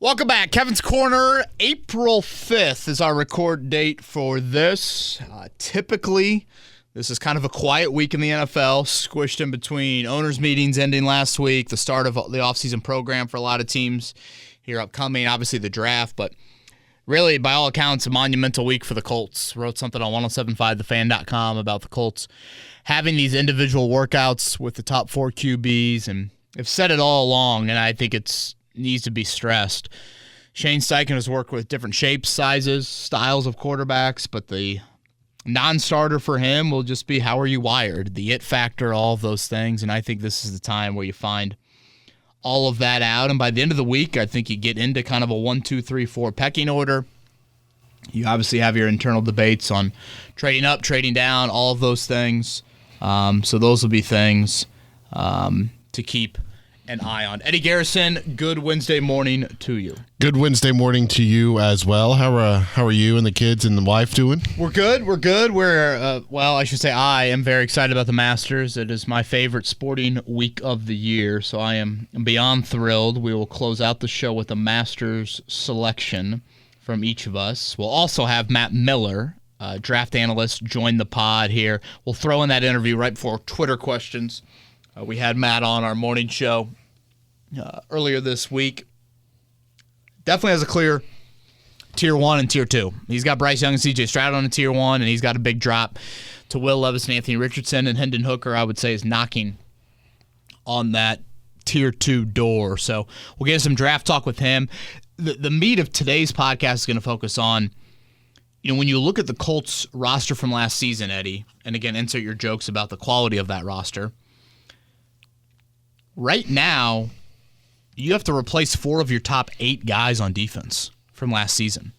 Welcome back. Kevin's Corner, April 5th is our record date for this. Typically, this is kind of a quiet week in the NFL, squished in between owners' meetings ending last week, the start of the offseason program for a lot of teams here upcoming, obviously the draft, but really, by all accounts, a monumental week for the Colts. Wrote something on 1075thefan.com about the Colts having these individual workouts with the top 4 QBs, and have said it all along, and I think it's needs to be stressed. Shane Steichen has worked with different shapes, sizes, styles of quarterbacks, but the non-starter for him will just be how are you wired, the it factor, all of those things, and I think this is the time where you find all of that out, and by the end of the week, I think you get into kind of a 1, 2, 3, 4 pecking order. You obviously have your internal debates on trading up, trading down, all of those things, so those will be things to keep an eye on. Eddie Garrison, good Wednesday morning to you. Good Wednesday morning to you as well. How are you and the kids and the wife doing? We're good. I should say I am very excited about the Masters. It is my favorite sporting week of the year, so I am beyond thrilled. We will close out the show with a Masters selection from each of us. We'll also have Matt Miller, draft analyst, join the pod here. We'll throw in that interview right before Twitter questions. We had Matt on our morning show earlier this week. Definitely has a clear Tier 1 and Tier 2. He's got Bryce Young and C.J. Stroud on a Tier 1, and he's got a big drop to Will Levis and Anthony Richardson, and Hendon Hooker, I would say, is knocking on that Tier 2 door. So we'll get some draft talk with him. The meat of today's podcast is going to focus on, when you look at the Colts roster from last season, Eddie, and again, insert your jokes about the quality of that roster. Right now, you have to replace 4 of your top 8 guys on defense from last season.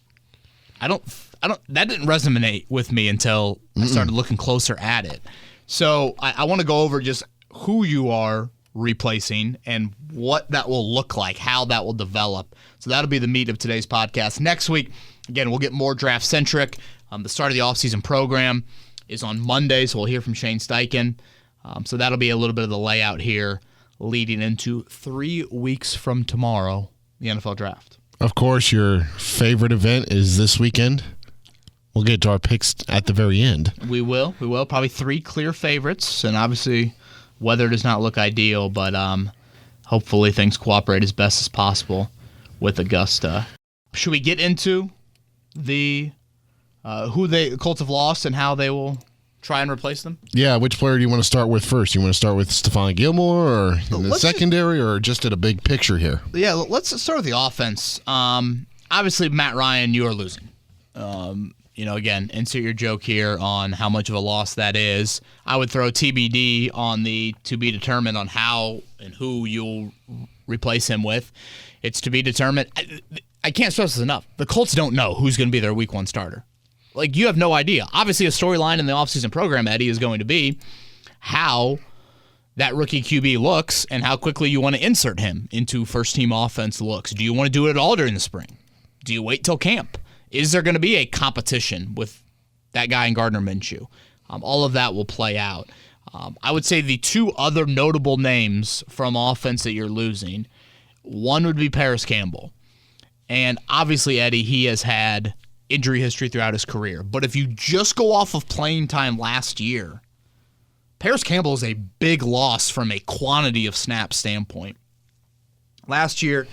That didn't resonate with me until I started looking closer at it. So I want to go over just who you are replacing and what that will look like, how that will develop. So that'll be the meat of today's podcast. Next week, again, we'll get more draft-centric. The start of the offseason program is on Monday, so we'll hear from Shane Steichen. So that'll be a little bit of the layout here leading into 3 weeks from tomorrow, the NFL Draft. Of course, your favorite event is this weekend. We'll get to our picks at the very end. We will. Probably 3 clear favorites, and obviously weather does not look ideal, but hopefully things cooperate as best as possible with Augusta. Should we get into the who the Colts have lost and how they will try and replace them? Yeah, which player do you want to start with first? You want to start with Stephon Gilmore or in the secondary or just at a big picture here? Yeah, let's start with the offense. Obviously, Matt Ryan, you are losing. Again, insert your joke here on how much of a loss that is. I would throw TBD on the to be determined on how and who you'll replace him with. It's to be determined. I can't stress this enough. The Colts don't know who's going to be their week 1 starter. You have no idea. Obviously, a storyline in the offseason program, Eddie, is going to be how that rookie QB looks and how quickly you want to insert him into first-team offense looks. Do you want to do it all during the spring? Do you wait till camp? Is there going to be a competition with that guy in Gardner Minshew? All of that will play out. I would say the 2 other notable names from offense that you're losing, one would be Paris Campbell. And obviously, Eddie, he has had injury history throughout his career. But if you just go off of playing time last year, Paris Campbell is a big loss from a quantity of snaps standpoint. Last year,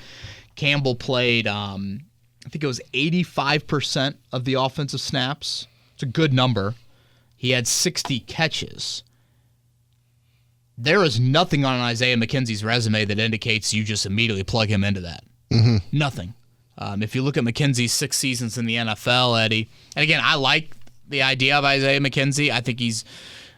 Campbell played, I think it was 85% of the offensive snaps. It's a good number. He had 60 catches. There is nothing on Isaiah McKenzie's resume that indicates you just immediately plug him into that. Mm-hmm. Nothing. If you look at McKenzie's 6 seasons in the NFL, Eddie, and again, I like the idea of Isaiah McKenzie. I think he's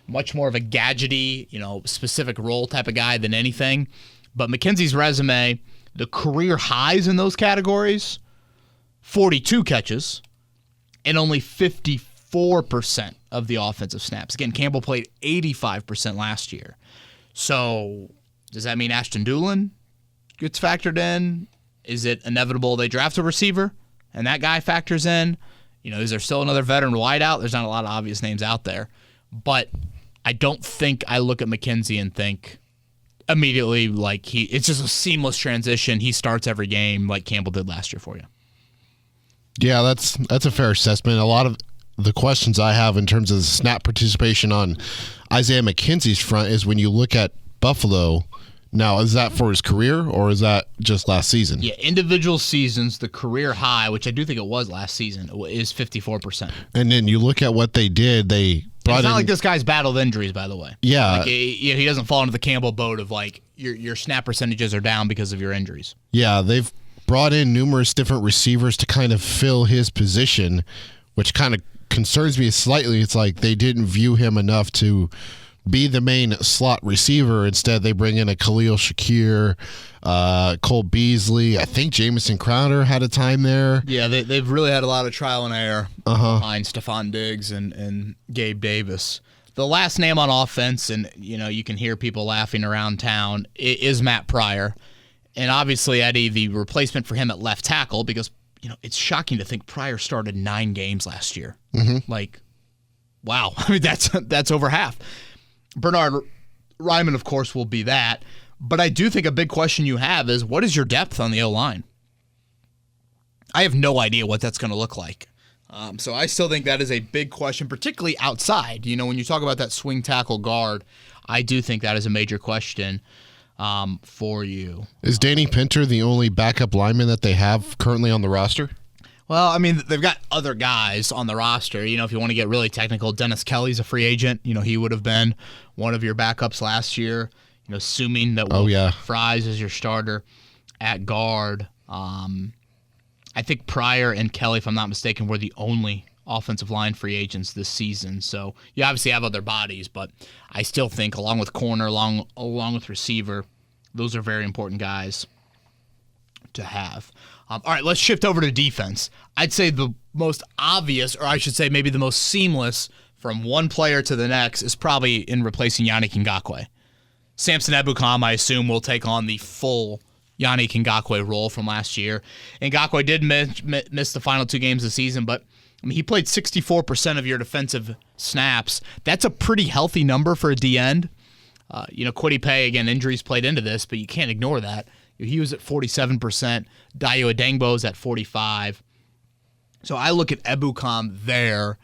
much more of a gadgety, specific role type of guy than anything. But McKenzie's resume, the career highs in those categories, 42 catches and only 54% of the offensive snaps. Again, Campbell played 85% last year. So does that mean Ashton Doolin gets factored in? Is it inevitable they draft a receiver and that guy factors in? Is there still another veteran wideout? There's not a lot of obvious names out there. But I don't think I look at McKenzie and think immediately, like it's just a seamless transition. He starts every game like Campbell did last year for you. Yeah, that's a fair assessment. A lot of the questions I have in terms of the snap participation on Isaiah McKenzie's front is when you look at Buffalo. Now, is that for his career or is that just last season? Yeah, individual seasons, the career high, which I do think it was last season, is 54%. And then you look at what they did. They brought it's not in, like this guy's battled injuries, by the way. Yeah. Like, he doesn't fall into the Campbell boat of like your snap percentages are down because of your injuries. Yeah, they've brought in numerous different receivers to kind of fill his position, which kind of concerns me slightly. It's like they didn't view him enough to be the main slot receiver. Instead, they bring in a Khalil Shakir, Cole Beasley. I think Jamison Crowder had a time there. Yeah, they've really had a lot of trial and error behind Stephon Diggs and Gabe Davis. The last name on offense, and you can hear people laughing around town, is Matt Pryor. And obviously, Eddie, the replacement for him at left tackle, because it's shocking to think Pryor started 9 games last year. Mm-hmm. Like, wow. I mean, that's over half. Bernard Ryman, of course, will be that. But I do think a big question you have is, what is your depth on the O-line? I have no idea what that's going to look like. So I still think that is a big question, particularly outside. When you talk about that swing tackle guard, I do think that is a major question for you. Is Danny Pinter the only backup lineman that they have currently on the roster? Well, I mean, they've got other guys on the roster. If you want to get really technical, Dennis Kelly's a free agent. He would have been one of your backups last year, assuming that Fries is your starter at guard. I think Pryor and Kelly, if I'm not mistaken, were the only offensive line free agents this season. So you obviously have other bodies, but I still think along with corner, along with receiver, those are very important guys to have. All right, let's shift over to defense. I'd say the most obvious, or I should say maybe the most seamless from one player to the next is probably in replacing Yannick Ngakoue. Samson Ebukam, I assume, will take on the full Yannick Ngakoue role from last year. Ngakoue did miss the final 2 games of the season, but he played 64% of your defensive snaps. That's a pretty healthy number for a D-end. Kwity Paye, again, injuries played into this, but you can't ignore that. He was at 47%. Dayo Adengbo's at 45%. So I look at Ebukam there.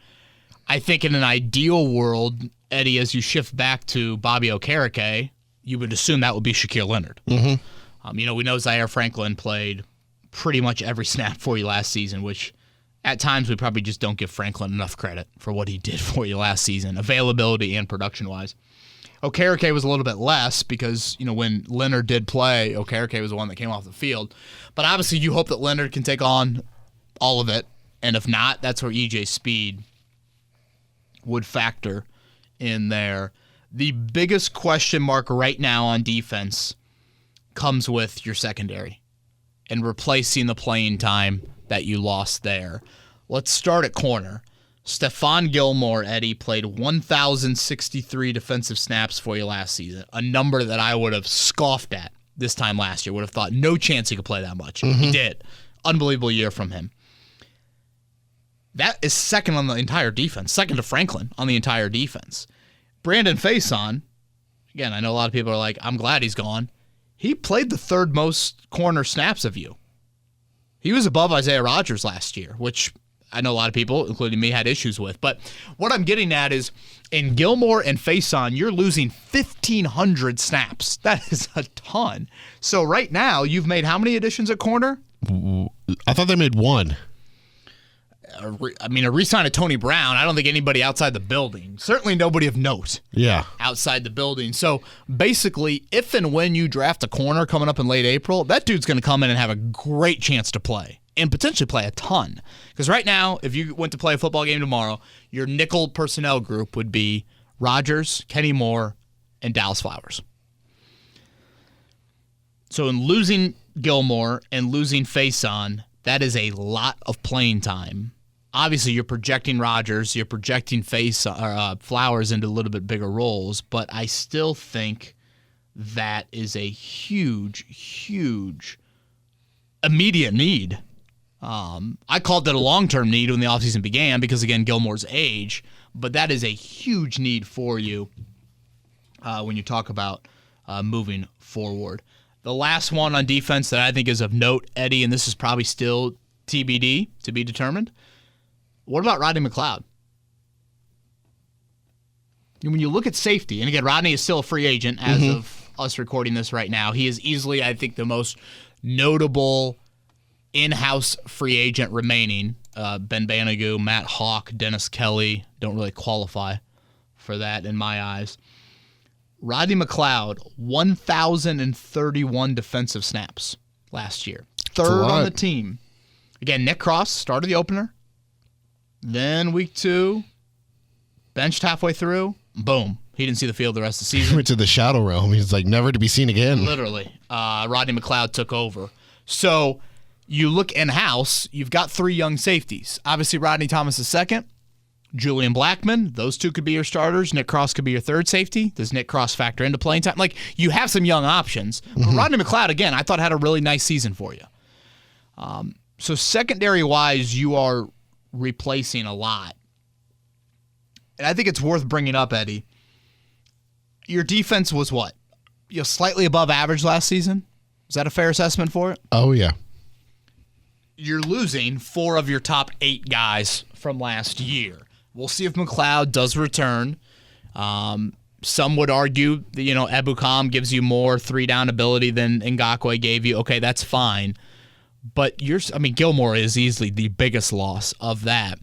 I think in an ideal world, Eddie, as you shift back to Bobby Okereke, you would assume that would be Shaquille Leonard. Mm-hmm. We know Zaire Franklin played pretty much every snap for you last season, which at times we probably just don't give Franklin enough credit for what he did for you last season, availability and production-wise. Okereke was a little bit less because, when Leonard did play, Okereke was the one that came off the field. But obviously you hope that Leonard can take on all of it. And if not, that's where EJ Speed would factor in there. The biggest question mark right now on defense comes with your secondary and replacing the playing time that you lost there. Let's start at corner. Stephon Gilmore, Eddie, played 1,063 defensive snaps for you last season, a number that I would have scoffed at this time last year. Would have thought no chance he could play that much. Mm-hmm. He did. Unbelievable year from him. That is second on the entire defense, second to Franklin on the entire defense. Brandon Faison, again, I know a lot of people are like, I'm glad he's gone. He played the 3rd most corner snaps of you. He was above Isaiah Rodgers last year, which I know a lot of people, including me, had issues with. But what I'm getting at is in Gilmore and Faison, you're losing 1,500 snaps. That is a ton. So right now, you've made how many additions at corner? I thought they made 1. A re-sign of Tony Brown. I don't think anybody outside the building. Certainly nobody of note. Yeah. Outside the building. So basically, if and when you draft a corner coming up in late April, that dude's going to come in and have a great chance to play. And potentially play a ton. Because right now, if you went to play a football game tomorrow, your nickel personnel group would be Rodgers, Kenny Moore, and Dallas Flowers. So in losing Gilmore and losing Faison, that is a lot of playing time. Obviously, you're projecting Rodgers, you're projecting Flowers into a little bit bigger roles, but I still think that is a huge, huge immediate need. I called it a long-term need when the offseason began because, again, Gilmore's age, but that is a huge need for you when you talk about moving forward. The last one on defense that I think is of note, Eddie, and this is probably still TBD, to be determined. What about Rodney McLeod? When you look at safety, and again, Rodney is still a free agent as of us recording this right now. He is easily, I think, the most notable in-house free agent remaining. Ben Banogu, Matt Hawk, Dennis Kelly don't really qualify for that in my eyes. Rodney McLeod, 1,031 defensive snaps last year. Third on the team. Again, Nick Cross started the opener. Then week 2, benched halfway through. Boom. He didn't see the field the rest of the season. He went to the shadow realm. He's like never to be seen again. Literally. Rodney McLeod took over. So you look in-house, you've got 3 young safeties. Obviously, Rodney Thomas is second. Julian Blackmon, those 2 could be your starters. Nick Cross could be your third safety. Does Nick Cross factor into playing time? Like, you have some young options. But Rodney McLeod, again, I thought had a really nice season for you. So secondary-wise, you are replacing a lot. And I think it's worth bringing up, Eddie. Your defense was what? Slightly above average last season? Is that a fair assessment for it? Oh, yeah. You're losing 4 of your top 8 guys from last year. We'll see if McLeod does return. Some would argue that, Ebukam gives you more 3-down ability than Ngakoue gave you. Okay, that's fine. But Gilmore is easily the biggest loss of that.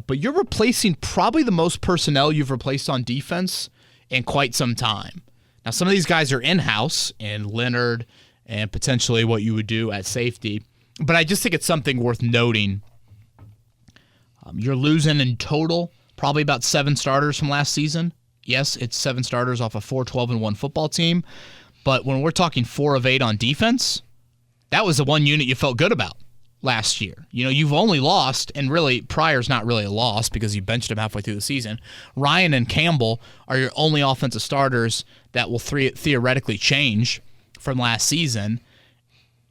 But you're replacing probably the most personnel you've replaced on defense in quite some time. Now, some of these guys are in-house, and Leonard, and potentially what you would do at safety. But I just think it's something worth noting. You're losing in total probably about 7 starters from last season. Yes, it's 7 starters off a 4-12-1 football team. But when we're talking 4 of 8 on defense, that was the one unit you felt good about last year. You've only lost, and really, Pryor's not really a loss because you benched him halfway through the season. Ryan and Campbell are your only offensive starters that will theoretically change from last season.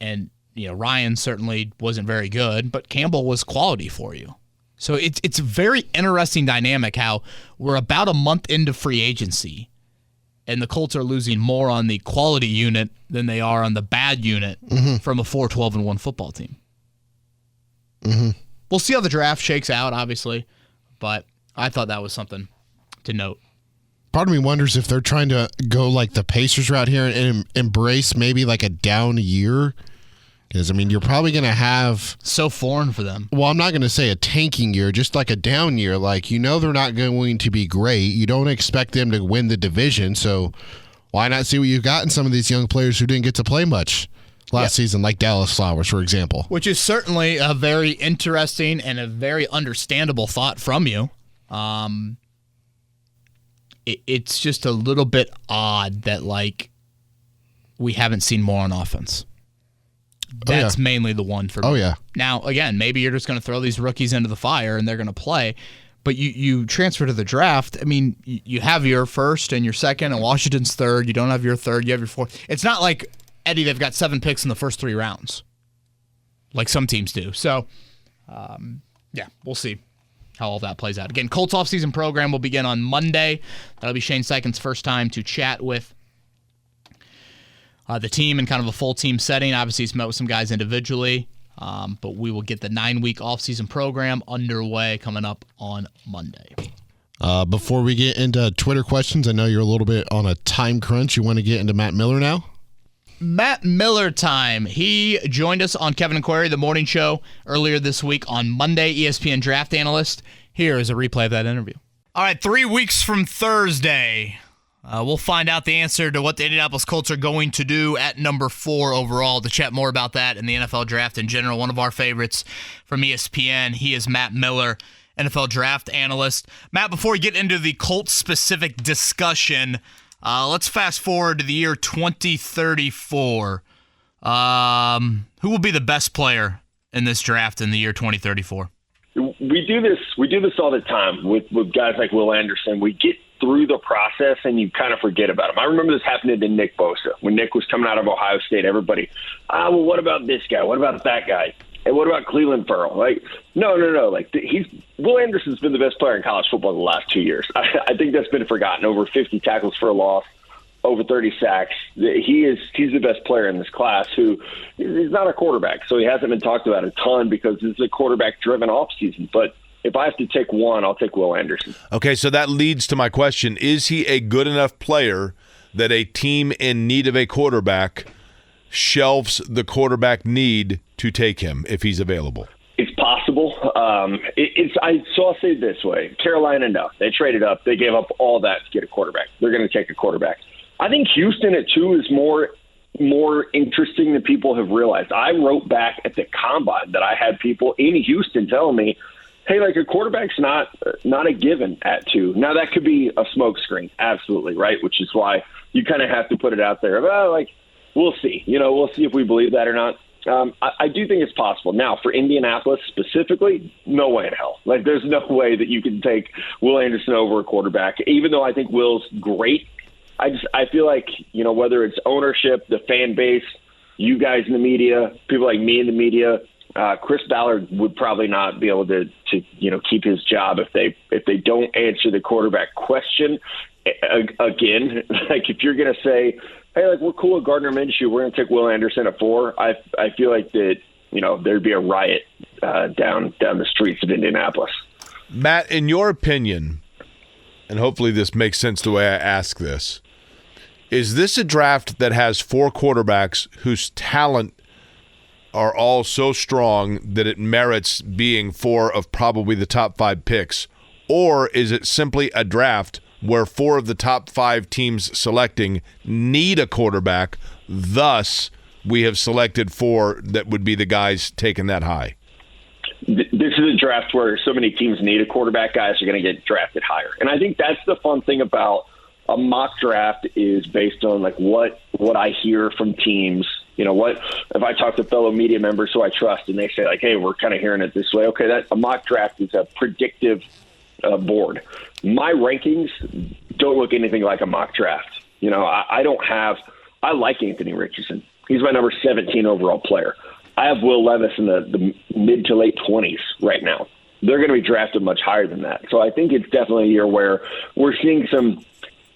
And, Ryan certainly wasn't very good, but Campbell was quality for you. So it's a very interesting dynamic how we're about a month into free agency, and the Colts are losing more on the quality unit than they are on the bad unit from a 4-12-1 football team. We'll see how the draft shakes out, obviously, but I thought that was something to note. Part of me wonders if they're trying to go like the Pacers route here and embrace maybe like a down year. Because, you're probably going to have... So foreign for them. Well, I'm not going to say a tanking year, just like a down year. Like, they're not going to be great. You don't expect them to win the division, so why not see what you've got in some of these young players who didn't get to play much last season, like Dallas Flowers, for example. Which is certainly a very interesting and a very understandable thought from you. It's just a little bit odd that, we haven't seen more on offense. That's mainly the one for me. Oh, yeah. Now, again, maybe you're just going to throw these rookies into the fire and they're going to play, but you transfer to the draft. You have your first and your second, and Washington's third. You don't have your third. You have your fourth. It's not like, Eddie, they've got 7 picks in the first 3 rounds like some teams do. So, we'll see how all that plays out. Again, Colts offseason program will begin on Monday. That'll be Shane Steichen's first time to chat with the team in kind of a full team setting. Obviously, he's met with some guys individually, but we will get the 9-week offseason program underway coming up on Monday. Before we get into Twitter questions, I know you're a little bit on a time crunch. You want to get into Matt Miller now? Matt Miller time. He joined us on Kevin and Query, the morning show, earlier this week on Monday, ESPN draft analyst. Here is a replay of that interview. All right, 3 weeks from Thursday, we'll find out the answer to what the Indianapolis Colts are going to do at number 4 overall. To chat more about that and the NFL draft in general, one of our favorites from ESPN, he is Matt Miller, NFL draft analyst. Matt, before we get into the Colts-specific discussion, let's fast forward to the year 2034. Who will be the best player in this draft in the year 2034? We do this all the time with guys like Will Anderson. We get through the process and you kind of forget about him. I remember this happening to Nick Bosa. When Nick was coming out of Ohio State, everybody, well, what about this guy? What about that guy? And what about Cleveland Ferrell? No. Will Anderson's been the best player in college football the last 2 years. I think that's been forgotten. Over 50 tackles for a loss. over 30 sacks. He's the best player in this class who is not a quarterback, so he hasn't been talked about a ton because it's a quarterback-driven offseason. But if I have to take one, I'll take Will Anderson. Okay, so that leads to my question. Is he a good enough player that a team in need of a quarterback shelves the quarterback need to take him if he's available? It's possible. So I'll say it this way. Carolina, no. They traded up. They gave up all that to get a quarterback. They're going to take a quarterback. I think Houston at 2 is more interesting than people have realized. I wrote back at the Combine that I had people in Houston telling me, hey, like a quarterback's not a given at 2. Now, that could be a smokescreen, absolutely, right? Which is why you kind of have to put it out there. We'll see. We'll see if we believe that or not. I do think it's possible. Now, for Indianapolis specifically, no way in hell. Like, there's no way that you can take Will Anderson over a quarterback, even though I think Will's great. I feel like, whether it's ownership, the fan base, you guys in the media, people like me in the media, Chris Ballard would probably not be able to keep his job if they don't answer the quarterback question. Again, like if you're going to say, hey, like we're cool with Gardner Minshew, we're going to take Will Anderson at 4. I feel like that there'd be a riot down the streets of Indianapolis. Matt, in your opinion, and hopefully this makes sense the way I ask this, is this a draft that has 4 quarterbacks whose talent are all so strong that it merits being 4 of probably the top 5 picks? Or is it simply a draft where 4 of the top 5 teams selecting need a quarterback, thus we have selected 4 that would be the guys taken that high? This is a draft where so many teams need a quarterback. Guys are going to get drafted higher. And I think that's the fun thing about a mock draft is based on like what I hear from teams. What if I talk to fellow media members who I trust and they say like, hey, we're kind of hearing it this way. Okay, that a mock draft is a predictive board. My rankings don't look anything like a mock draft. I like Anthony Richardson. He's my number 17 overall player. I have Will Levis in the mid to late 20s right now. They're going to be drafted much higher than that. So I think it's definitely a year where we're seeing some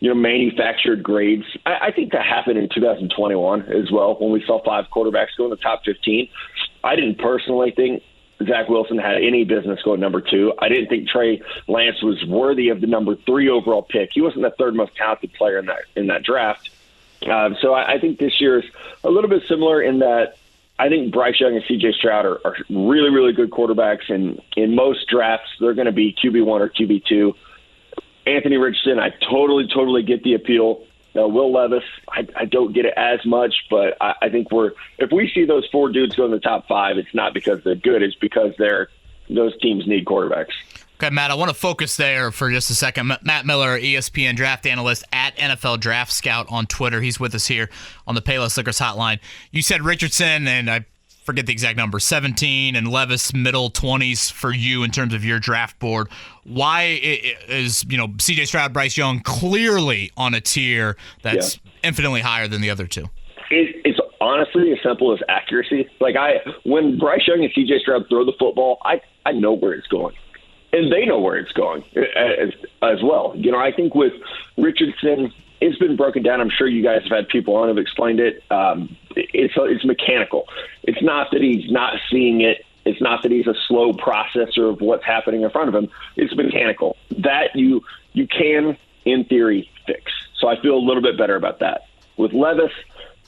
manufactured grades. I think that happened in 2021 as well when we saw 5 quarterbacks go in the top 15. I didn't personally think Zach Wilson had any business going number 2. I didn't think Trey Lance was worthy of the number 3 overall pick. He wasn't the 3rd most talented player in that draft. So I think this year is a little bit similar in that I think Bryce Young and C.J. Stroud are really, really good quarterbacks, and in most drafts they're going to be QB1 or QB2. Anthony Richardson, I totally get the appeal. Will Levis, I don't get it as much, but I think if we see those 4 dudes go in the top 5, it's not because they're good, it's because those teams need quarterbacks. Okay, Matt, I want to focus there for just a second. Matt Miller, ESPN draft analyst at NFL Draft Scout on Twitter. He's with us here on the Payless Liquors hotline. You said Richardson, and I forget the exact number, 17, and Levis middle 20s for you in terms of your draft board. Why is C.J. Stroud, Bryce Young clearly on a tier that's infinitely higher than the other 2? It's honestly as simple as accuracy. Like when Bryce Young and C.J. Stroud throw the football, I know where it's going. And they know where it's going as well. I think with Richardson, it's been broken down. I'm sure you guys have had people on who have explained it. It's mechanical. It's not that he's not seeing it. It's not that he's a slow processor of what's happening in front of him. It's mechanical. That you can, in theory, fix. So I feel a little bit better about that. With Levis,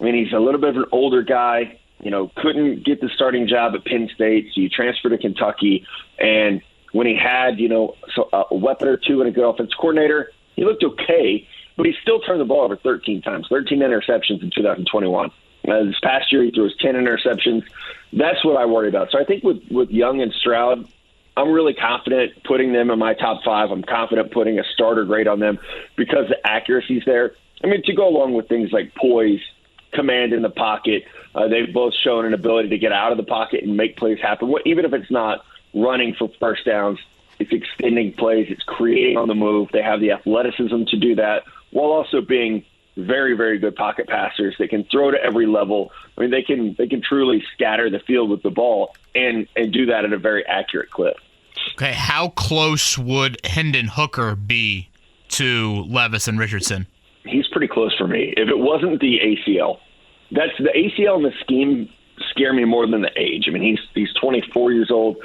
he's a little bit of an older guy. Couldn't get the starting job at Penn State, so you transfer to Kentucky. And when he had, a weapon or 2 and a good offensive coordinator, he looked okay, but he still turned the ball over 13 times, 13 interceptions in 2021. This past year, he threw his 10 interceptions. That's what I worry about. So I think with Young and Stroud, I'm really confident putting them in my top 5. I'm confident putting a starter grade on them because the accuracy's there. To go along with things like poise, command in the pocket, they've both shown an ability to get out of the pocket and make plays happen. Even if it's not running for first downs, it's extending plays, it's creating on the move. They have the athleticism to do that while also being very, very good pocket passers. They can throw to every level. They can truly scatter the field with the ball and do that at a very accurate clip. Okay, how close would Hendon Hooker be to Levis and Richardson? He's pretty close for me. If it wasn't the ACL, that's the ACL and the scheme scare me more than the age. I mean, he's 24 years old.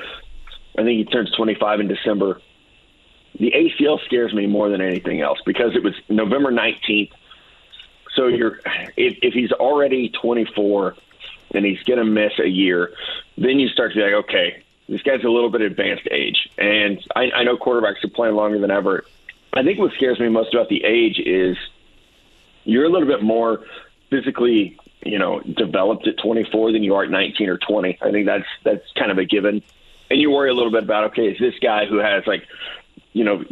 I think he turns 25 in December. The ACL scares me more than anything else because it was November 19th. So if he's already 24 and he's going to miss a year, then you start to be like, okay, this guy's a little bit advanced age. And I know quarterbacks are playing longer than ever. I think what scares me most about the age is you're a little bit more physically, developed at 24 than you are at 19 or 20. I think that's kind of a given. And you worry a little bit about, okay, is this guy who has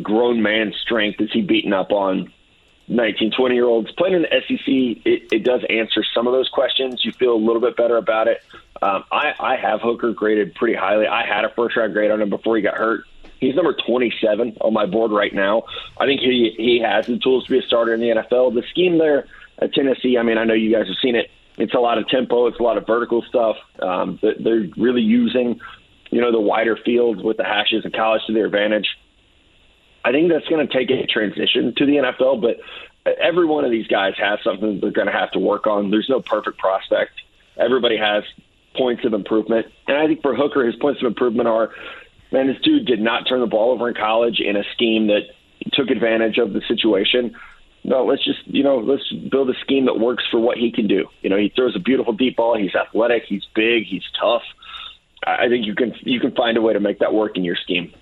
grown man strength, is he beating up on 19, 20-year-olds? Playing in the SEC, it does answer some of those questions. You feel a little bit better about it. I have Hooker graded pretty highly. I had a first-round grade on him before he got hurt. He's number 27 on my board right now. I think he has the tools to be a starter in the NFL. The scheme there at Tennessee, I mean, I know you guys have seen it. It's a lot of tempo. It's a lot of vertical stuff. They're really using, the wider field with the hashes in college to their advantage. I think that's going to take a transition to the NFL, but every one of these guys has something they're going to have to work on. There's no perfect prospect. Everybody has points of improvement. And I think for Hooker, his points of improvement are, man, this dude did not turn the ball over in college in a scheme that took advantage of the situation. No, let's just, let's build a scheme that works for what he can do. He throws a beautiful deep ball. He's athletic. He's big. He's tough. I think you can find a way to make that work in your scheme.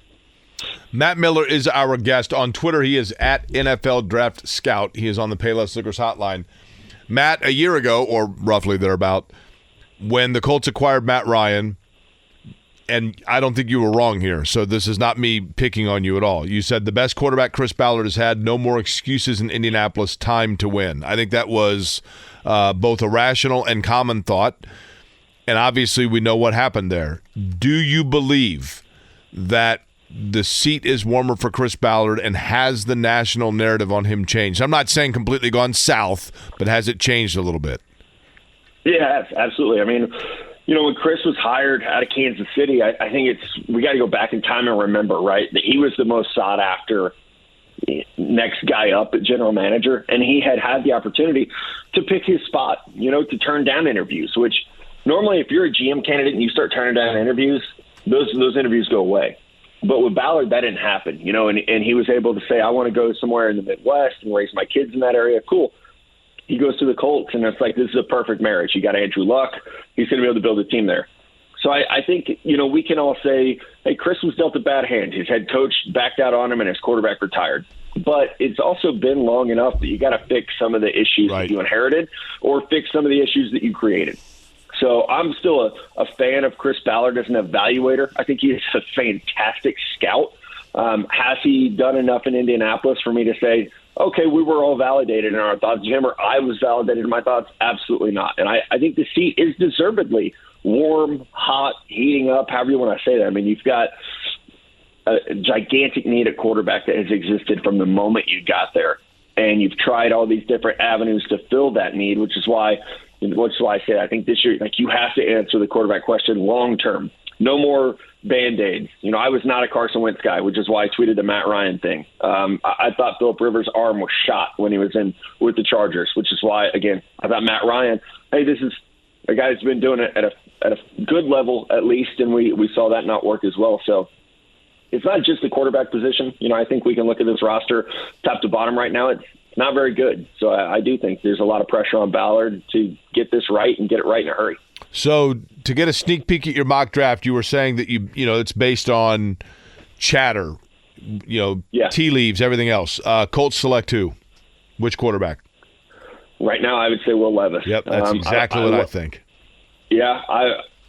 Matt Miller is our guest. On Twitter, he is at NFL Draft Scout. He is on the Payless Liquors hotline. Matt, a year ago, or roughly thereabout, when the Colts acquired Matt Ryan, and I don't think you were wrong here, so this is not me picking on you at all. You said the best quarterback Chris Ballard has had, no more excuses in Indianapolis, time to win. I think that was both a rational and common thought, and obviously we know what happened there. Do you believe that the seat is warmer for Chris Ballard, and has the national narrative on him changed? I'm not saying completely gone south, but has it changed a little bit? Yeah, absolutely. I mean, when Chris was hired out of Kansas City, I think we got to go back in time and remember, right, that he was the most sought after next guy up at general manager, and he had the opportunity to pick his spot, to turn down interviews, which normally if you're a GM candidate and you start turning down interviews, those interviews go away. But with Ballard, that didn't happen, and he was able to say, I want to go somewhere in the Midwest and raise my kids in that area. Cool. He goes to the Colts, and it's like, this is a perfect marriage. You got Andrew Luck. He's going to be able to build a team there. So I think, we can all say, hey, Chris was dealt a bad hand. His head coach backed out on him, and his quarterback retired. But it's also been long enough that you got to fix some of the issues that you inherited or fix some of the issues that you created. So I'm still a fan of Chris Ballard as an evaluator. I think he's a fantastic scout. Has he done enough in Indianapolis for me to say, okay, we were all validated in our thoughts, Jim, or I was validated in my thoughts? Absolutely not. And I think the seat is deservedly warm, hot, heating up, however you want to say that. I mean, you've got a gigantic need at quarterback that has existed from the moment you got there. And you've tried all these different avenues to fill that need, which is why I say I think this year, you have to answer the quarterback question long term. No more Band-Aids. I was not a Carson Wentz guy, which is why I tweeted the Matt Ryan thing. I thought Phillip Rivers' arm was shot when he was in with the Chargers, which is why, again, I thought Matt Ryan, hey, this is a guy who's been doing it at a good level at least, and we saw that not work as well. So it's not just the quarterback position. I think we can look at this roster top to bottom right now. It's not very good. So I do think there's a lot of pressure on Ballard to get this right and get it right in a hurry. So to get a sneak peek at your mock draft, you were saying that it's based on chatter, tea leaves, everything else. Colts select who? Which quarterback? Right now, I would say Will Levis. Yep, that's exactly what I think. Yeah,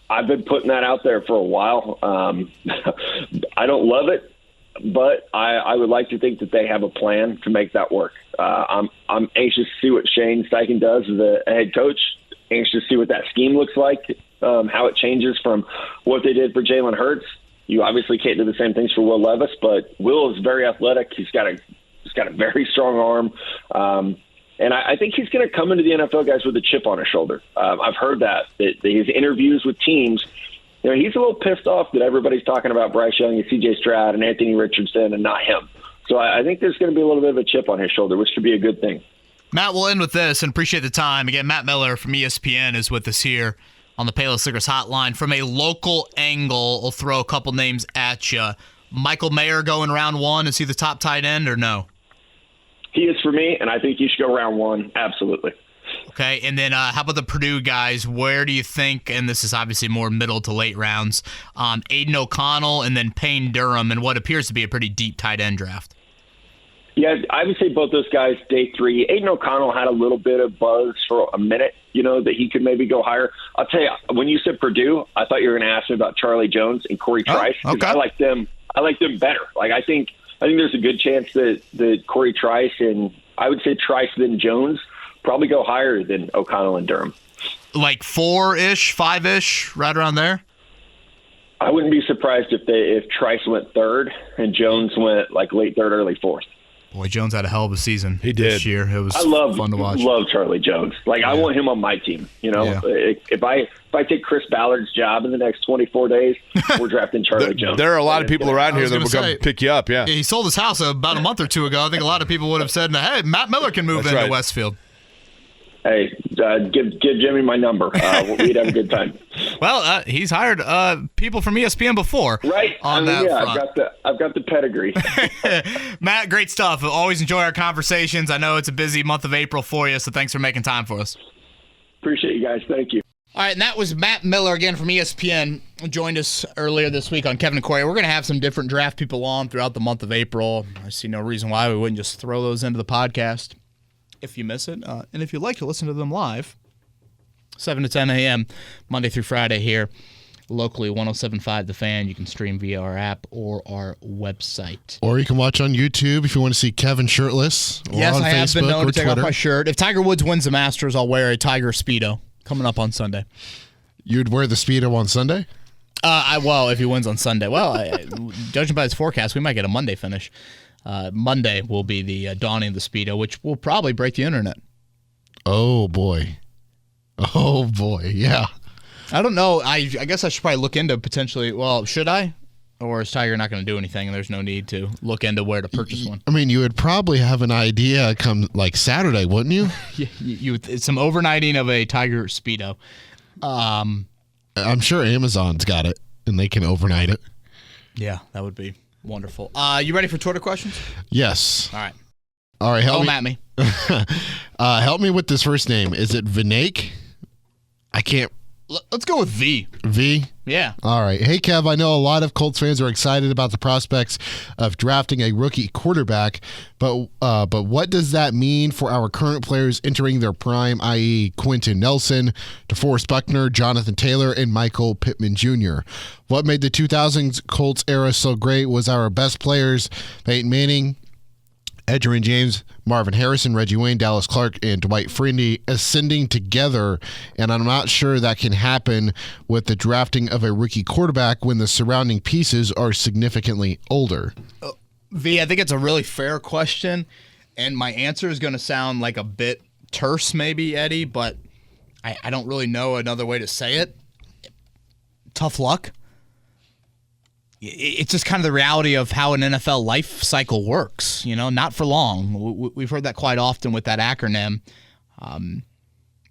I've been putting that out there for a while. I don't love it, but I would like to think that they have a plan to make that work. I'm anxious to see what Shane Steichen does as a head coach. Anxious to see what that scheme looks like, how it changes from what they did for Jalen Hurts. You obviously can't do the same things for Will Levis, but Will is very athletic. He's got a very strong arm. And I think he's going to come into the NFL, guys, with a chip on his shoulder. I've heard that his interviews with teams, he's a little pissed off that everybody's talking about Bryce Young and C.J. Stroud and Anthony Richardson and not him. So I think there's going to be a little bit of a chip on his shoulder, which could be a good thing. Matt, we'll end with this and appreciate the time. Again, Matt Miller from ESPN is with us here on the Payless Liquors Hotline. From a local angle, I'll throw a couple names at you. Michael Mayer going round 1. Is he the top tight end or no? He is for me, and I think he should go round 1. Absolutely. Okay, and then how about the Purdue guys? Where do you think, and this is obviously more middle to late rounds, Aiden O'Connell and then Payne Durham and what appears to be a pretty deep tight end draft? Yeah, I would say both those guys, day 3. Aiden O'Connell had a little bit of buzz for a minute, that he could maybe go higher. I'll tell you, when you said Purdue, I thought you were going to ask me about Charlie Jones and Corey Trice. Okay. I like them better. Like, I think there's a good chance that Corey Trice and I would say Trice then Jones probably go higher than O'Connell and Durham. Like 4-ish, 5-ish, right around there? I wouldn't be surprised if Trice went 3rd and Jones went like late 3rd, early 4th. Boy, Jones had a hell of a season He did. this year. It was fun to watch. I love Charlie Jones. Like, I want him on my team. If I take Chris Ballard's job in the next 24 days, we're drafting Charlie Jones. There are a lot of people around here that will come pick you up, yeah. He sold his house about a month or two ago. I think a lot of people would have said, hey, Matt Miller can move into Westfield. Hey, give Jimmy my number. We'd have a good time. Well, he's hired people from ESPN before. Right. Front. I've got the pedigree. Matt, great stuff. Always enjoy our conversations. I know it's a busy month of April for you, so thanks for making time for us. Appreciate you guys. Thank you. All right, and that was Matt Miller again from ESPN. Joined us earlier this week on Kevin and Corey. We're going to have some different draft people on throughout the month of April. I see no reason why we wouldn't just throw those into the podcast if you miss it. And if you like to listen to them live, 7 to 10 a.m., Monday through Friday here, locally, 107.5 The Fan. You can stream via our app or our website. Or you can watch on YouTube if you want to see Kevin shirtless. Or yes, on I have been known to take off Twitter. my shirt. If Tiger Woods wins the Masters, I'll wear a Tiger Speedo coming up on Sunday. You'd wear the Speedo on Sunday? If he wins on Sunday. Well, judging by his forecast, we might get a Monday finish. Monday will be the dawning of the Speedo, which will probably break the internet. Oh, boy. Yeah. I don't know. I guess I should probably look into potentially. Well, should I? Or is Tiger not going to do anything and there's no need to look into where to purchase one? I mean, you would probably have an idea come like Saturday, wouldn't you? It's some overnighting of a Tiger Speedo. I'm sure Amazon's got it and they can overnight it. Yeah, that would be wonderful. You ready for Twitter questions? Yes. All right. Help at me. Help me with this first name. Is it Vinake? I can't. Let's go with V. V? Yeah. All right. Hey, Kev, I know a lot of Colts fans are excited about the prospects of drafting a rookie quarterback, but what does that mean for our current players entering their prime, i.e. Quentin Nelson, DeForest Buckner, Jonathan Taylor, and Michael Pittman Jr.? What made the 2000s Colts era so great was our best players, Peyton Manning, Edgerrin James, Marvin Harrison, Reggie Wayne, Dallas Clark, and Dwight Freeney ascending together, and I'm not sure that can happen with the drafting of a rookie quarterback when the surrounding pieces are significantly older. V, I think it's a really fair question, and my answer is going to sound like a bit terse maybe, Eddie, but I don't really know another way to say it. Tough luck. It's just kind of the reality of how an NFL life cycle works, not for long. We've heard that quite often with that acronym.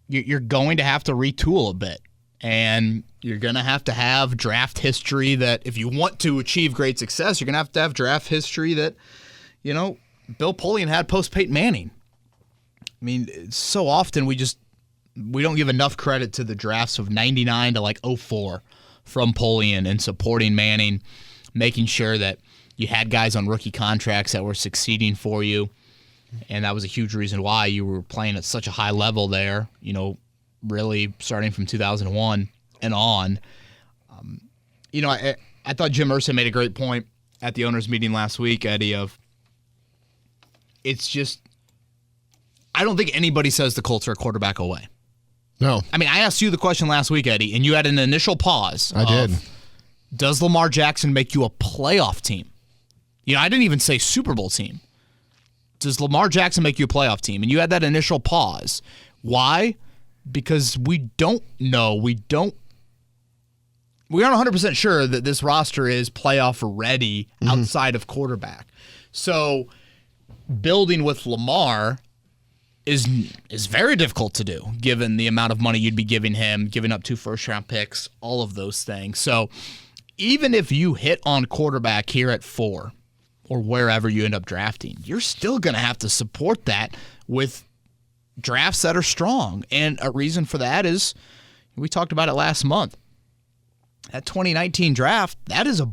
You're going to have to retool a bit, and you're going to have draft history that if you want to achieve great success, you're going to have draft history that, Bill Polian had post Peyton Manning. I mean, so often we don't give enough credit to the drafts of 99 to like 04 from Polian and supporting Manning, making sure that you had guys on rookie contracts that were succeeding for you. And that was a huge reason why you were playing at such a high level there, really starting from 2001 and on. I thought Jim Irsay made a great point at the owners' meeting last week, Eddie, of it's just I don't think anybody says the Colts are a quarterback away. No. I mean, I asked you the question last week, Eddie, and you had an initial pause. I did. Does Lamar Jackson make you a playoff team? I didn't even say Super Bowl team. Does Lamar Jackson make you a playoff team? And you had that initial pause. Why? Because we don't know. We aren't 100% sure that this roster is playoff ready outside of quarterback. So building with Lamar is very difficult to do, given the amount of money you'd be giving him, giving up 2 first-round picks, all of those things. So even if you hit on quarterback here at 4 or wherever you end up drafting, you're still going to have to support that with drafts that are strong. And a reason for that is, we talked about it last month, that 2019 draft, that is a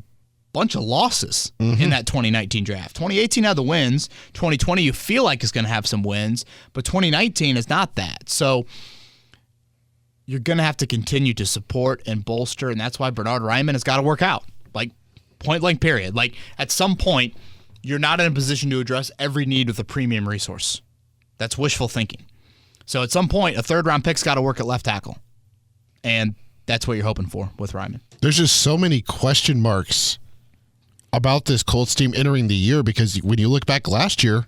bunch of losses in that 2019 draft. 2018 had the wins. 2020 you feel like is going to have some wins, but 2019 is not that. So you're going to have to continue to support and bolster, and that's why Bernhard Raimann has got to work out. Like, point blank period. Like, at some point, you're not in a position to address every need with a premium resource. That's wishful thinking. So at some point, a third-round pick's got to work at left tackle, and that's what you're hoping for with Raimann. There's just so many question marks about this Colts team entering the year, because when you look back last year,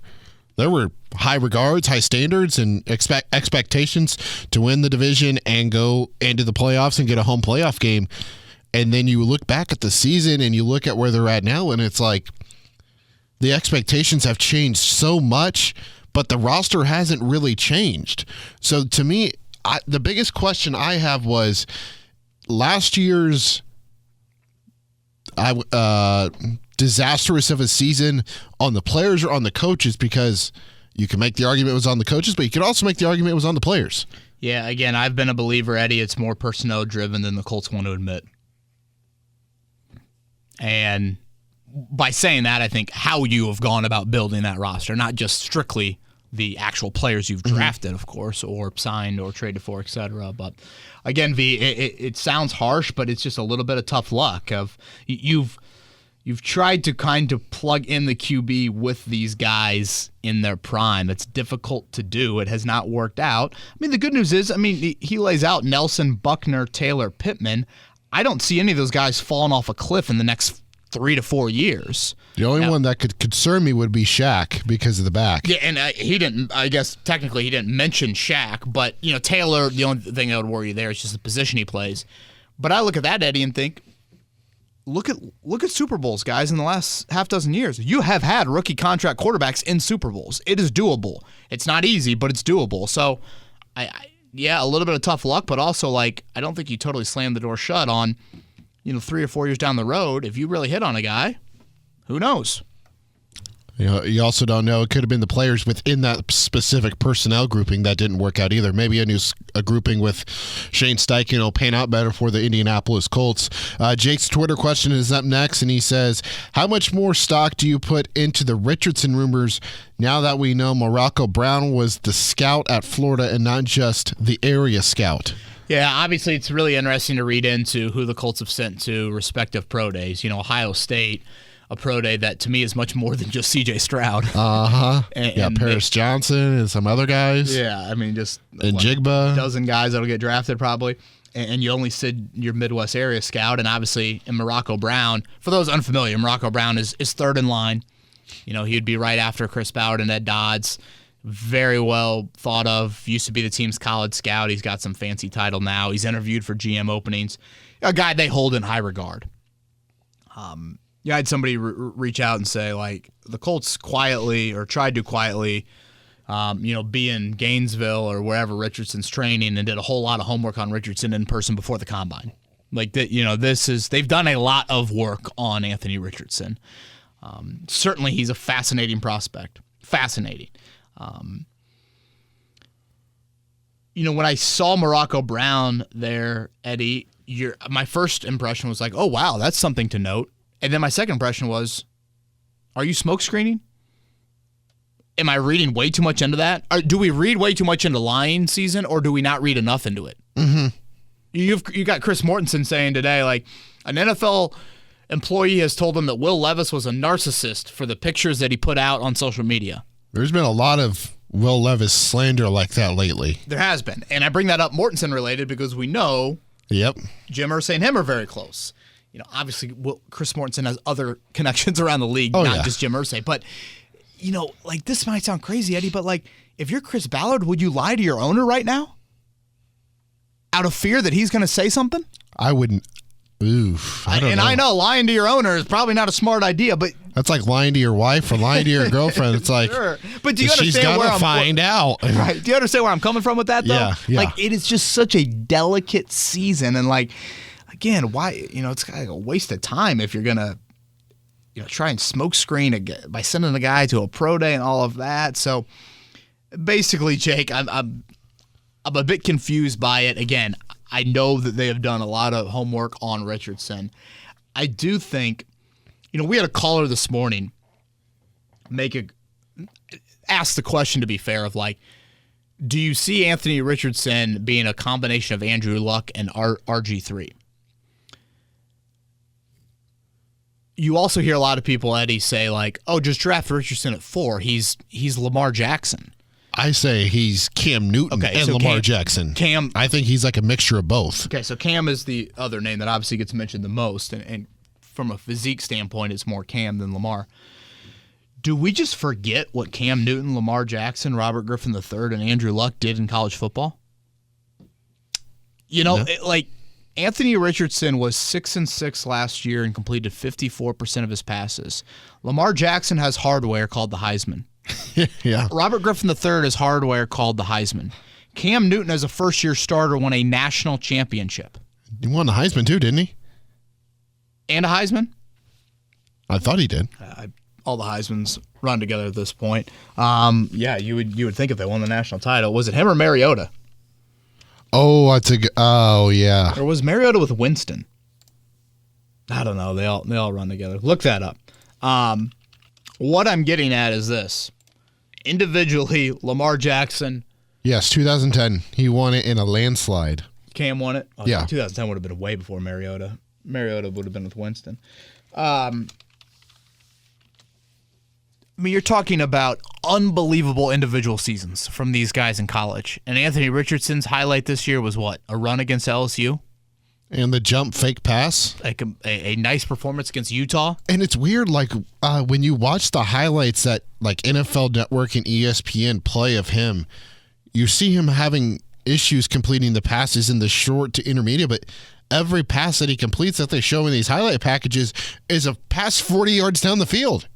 there were high regards, high standards, and expectations to win the division and go into the playoffs and get a home playoff game. And then you look back at the season and you look at where they're at now, and it's like the expectations have changed so much, but the roster hasn't really changed. So to me, the biggest question I have was last year's disastrous of a season on the players or on the coaches, because you can make the argument it was on the coaches, but you could also make the argument it was on the players. Yeah, again, I've been a believer, Eddie, it's more personnel driven than the Colts want to admit. And by saying that, I think how you have gone about building that roster, not just strictly the actual players you've drafted, of course, or signed or traded for, et cetera. But again, it sounds harsh, but it's just a little bit of tough luck. You've tried to kind of plug in the QB with these guys in their prime. It's difficult to do. It has not worked out. I mean, the good news is, he lays out Nelson, Buckner, Taylor, Pittman. I don't see any of those guys falling off a cliff in the next 3 to 4 years. The only one that could concern me would be Shaq because of the back. Yeah, and he didn't. I guess technically he didn't mention Shaq, but Taylor. The only thing that would worry you there is just the position he plays. But I look at that, Eddie, and think, look at Super Bowls, guys. In the last half dozen years, you have had rookie contract quarterbacks in Super Bowls. It is doable. It's not easy, but it's doable. So, a little bit of tough luck, but also I don't think you totally slam the door shut on. 3 or 4 years down the road, if you really hit on a guy, who knows? You also don't know. It could have been the players within that specific personnel grouping that didn't work out either. Maybe a grouping with Shane Steichen will pan out better for the Indianapolis Colts. Jake's Twitter question is up next, and he says, how much more stock do you put into the Richardson rumors now that we know Morocco Brown was the scout at Florida and not just the area scout? Yeah, obviously it's really interesting to read into who the Colts have sent to respective pro days. Ohio State, a pro day that to me is much more than just C.J. Stroud. And Paris Johnson and some other guys. Yeah, just Jigba, a dozen guys that'll get drafted probably. And you only said your Midwest area scout, and obviously in Morocco Brown. For those unfamiliar, Morocco Brown is third in line. He'd be right after Chris Ballard and Ed Dodds. Very well thought of. Used to be the team's college scout. He's got some fancy title now. He's interviewed for GM openings. A guy they hold in high regard. I had somebody reach out and say, the Colts quietly, or tried to quietly, be in Gainesville or wherever Richardson's training and did a whole lot of homework on Richardson in person before the combine. They've done a lot of work on Anthony Richardson. Certainly he's a fascinating prospect. Fascinating. When I saw Morocco Brown there, Eddie, my first impression was oh, wow, that's something to note. And then my second impression was, are you smoke screening? Am I reading way too much into that? Or do we read way too much into lying season, or do we not read enough into it? Mm-hmm. You got Chris Mortensen saying today, an NFL employee has told him that Will Levis was a narcissist for the pictures that he put out on social media. There's been a lot of Will Levis slander like that lately. There has been. And I bring that up Mortensen related because we know Jim Irsay and him are very close. Obviously, Chris Mortensen has other connections around the league, not just Jim Irsay. But, this might sound crazy, Eddie, but, if you're Chris Ballard, would you lie to your owner right now? Out of fear that he's going to say something? I wouldn't. Oof. I don't know. I know lying to your owner is probably not a smart idea, but That's like lying to your wife or lying to your girlfriend. It's like, sure. But do you she's understand where gonna I'm find out. Right? Do you understand where I'm coming from with that, though? Yeah. Like, it is just such a delicate season, and like, again, why? It's kind of a waste of time if you're gonna, try and smoke screen by sending a guy to a pro day and all of that. So, basically, Jake, I'm a bit confused by it. Again, I know that they have done a lot of homework on Richardson. I do think, we had a caller this morning ask the question, to be fair, of like, do you see Anthony Richardson being a combination of Andrew Luck and RG3? You also hear a lot of people, Eddie, say like, oh, just draft Richardson at 4. He's Lamar Jackson. I say he's Cam Newton and Lamar Jackson. I think he's like a mixture of both. Okay, so Cam is the other name that obviously gets mentioned the most, and from a physique standpoint, it's more Cam than Lamar. Do we just forget what Cam Newton, Lamar Jackson, Robert Griffin III, and Andrew Luck did in college football? Like Anthony Richardson was 6-6 last year and completed 54% of his passes. Lamar Jackson has hardware called the Heisman. Yeah. Robert Griffin III has hardware called the Heisman. Cam Newton, as a first-year starter, won a national championship. He won the Heisman too, didn't he? And a Heisman? I thought he did. All the Heismans run together at this point. Yeah, you would think if they won the national title. Was it him or Mariota? Oh, yeah. Or was Mariota with Winston? I don't know. They all run together. Look that up. What I'm getting at is this. Individually, Lamar Jackson. Yes, 2010. He won it in a landslide. Cam won it? Oh, yeah. 2010 would have been way before Mariota. Mariota would have been with Winston. You're talking about unbelievable individual seasons from these guys in college. And Anthony Richardson's highlight this year was what? A run against LSU? And the jump fake pass. Like a nice performance against Utah. And it's weird, like, when you watch the highlights that, like, NFL Network and ESPN play of him, you see him having issues completing the passes in the short to intermediate, but every pass that he completes that they show in these highlight packages is a pass 40 yards down the field.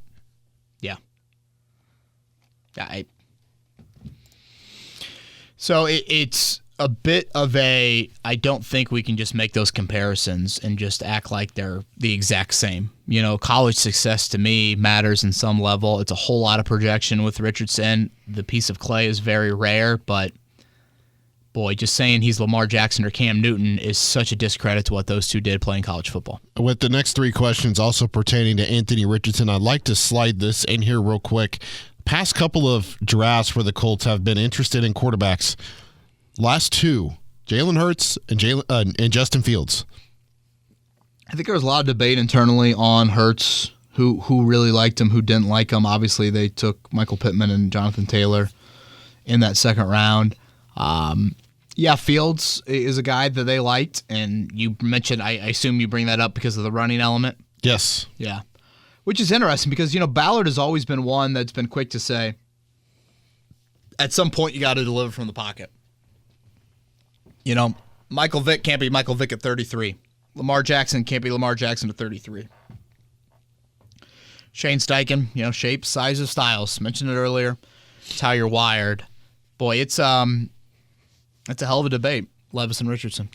Yeah. So it's a bit of I don't think we can just make those comparisons and just act like they're the exact same. College success to me matters in some level. It's a whole lot of projection with Richardson. The piece of clay is very rare, but boy, just saying he's Lamar Jackson or Cam Newton is such a discredit to what those two did playing college football. With the next 3 questions also pertaining to Anthony Richardson, I'd like to slide this in here real quick. Past couple of drafts where the Colts have been interested in quarterbacks. Last 2, Jalen Hurts and Justin Fields. I think there was a lot of debate internally on Hurts, who really liked him, who didn't like him. Obviously, they took Michael Pittman and Jonathan Taylor in that second round. Fields is a guy that they liked, and you mentioned, I assume you bring that up because of the running element? Yes. Yeah. Which is interesting because, Ballard has always been one that's been quick to say, at some point you got to deliver from the pocket. Michael Vick can't be Michael Vick at 33. Lamar Jackson can't be Lamar Jackson at 33. Shane Steichen, shape, sizes, styles. Mentioned it earlier. It's how you're wired. Boy, it's a hell of a debate, Levis and Richardson.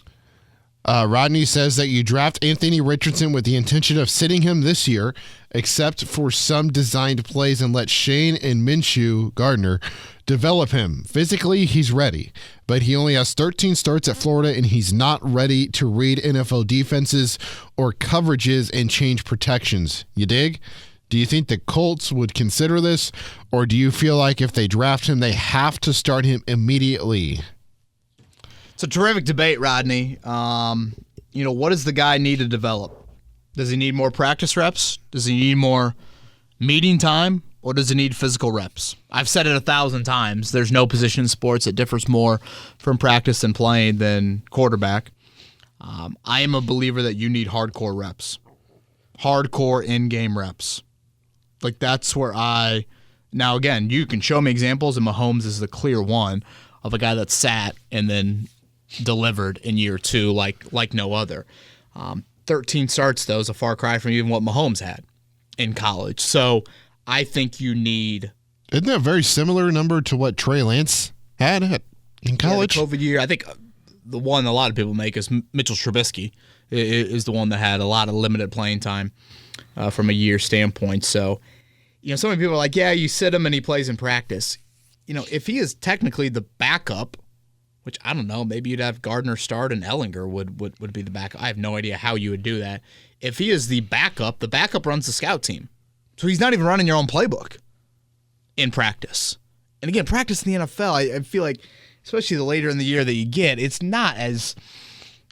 Rodney says that you draft Anthony Richardson with the intention of sitting him this year, except for some designed plays, and let Shane and Minshew Gardner develop him. Physically, he's ready, but he only has 13 starts at Florida, and he's not ready to read NFL defenses or coverages and change protections. You dig? Do you think the Colts would consider this, or do you feel like if they draft him, they have to start him immediately? It's a terrific debate, Rodney. What does the guy need to develop? Does he need more practice reps? Does he need more meeting time? Or does he need physical reps? I've said it 1,000 times. There's no position in sports that differs more from practice and playing than quarterback. I am a believer that you need hardcore reps. Hardcore in-game reps. Like, that's where now, again, you can show me examples, and Mahomes is the clear one of a guy that sat and then delivered in year 2 like no other. 13 starts, though, is a far cry from even what Mahomes had in college. So I think you need... Isn't that a very similar number to what Trey Lance had in college? Yeah, the COVID year. I think the one a lot of people make is Mitchell Trubisky is the one that had a lot of limited playing time from a year standpoint. So, so many people are like, yeah, you sit him and he plays in practice. If he is technically the backup, which I don't know, maybe you'd have Gardner start and Ellinger would be the backup. I have no idea how you would do that. If he is the backup runs the scout team. So he's not even running your own playbook in practice. And again, practice in the NFL, I feel like, especially the later in the year that you get, it's not as